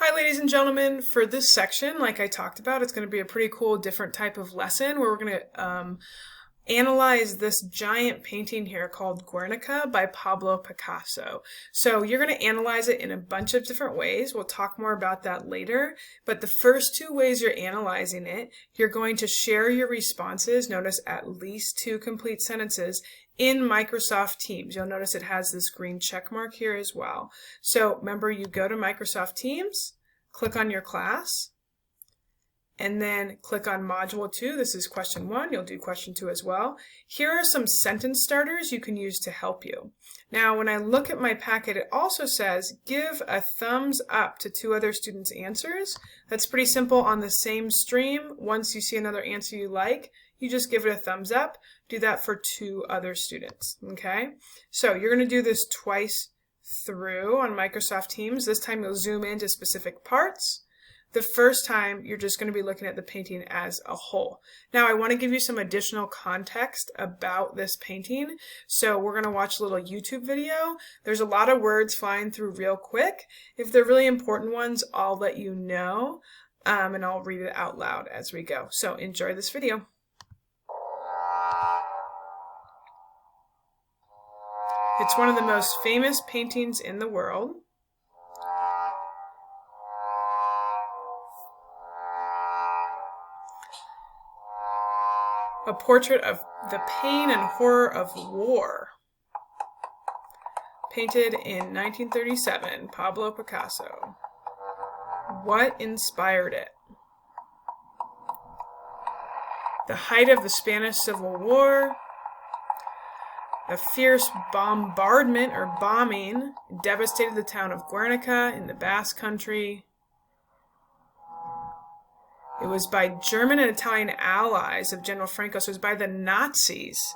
Hi, ladies and gentlemen. For this section, like I talked about, it's going to be a pretty cool, different type of lesson where we're going to analyze this giant painting here called Guernica by Pablo Picasso. So you're going to analyze it in a bunch of different ways. We'll talk more about that later. But the first two ways you're analyzing it, you're going to share your responses, notice at least 2 complete sentences, in Microsoft Teams. You'll notice it has this green check mark here as well. So remember, you go to Microsoft Teams, click on your class, and then click on Module 2. This is question 1. You'll do question 2 as well. Here are some sentence starters you can use to help you. Now, when I look at my packet, it also says give a thumbs up to 2 other students' answers. That's pretty simple. On the same stream, once you see another answer you like, you just give it a thumbs up. Do that for 2 other students, okay? So you're going to do this twice through on Microsoft Teams. This time you'll zoom into specific parts. The first time you're just going to be looking at the painting as a whole. Now I want to give you some additional context about this painting. So we're going to watch a little YouTube video. There's a lot of words flying through real quick. If they're really important ones, I'll let you know, and I'll read it out loud as we go. So enjoy this video. It's one of the most famous paintings in the world. A portrait of the pain and horror of war. Painted in 1937, Pablo Picasso. What inspired it? The height of the Spanish Civil War. A fierce bombardment or bombing devastated the town of Guernica in the Basque Country. It was by German and Italian allies of General Franco, so it was by the Nazis.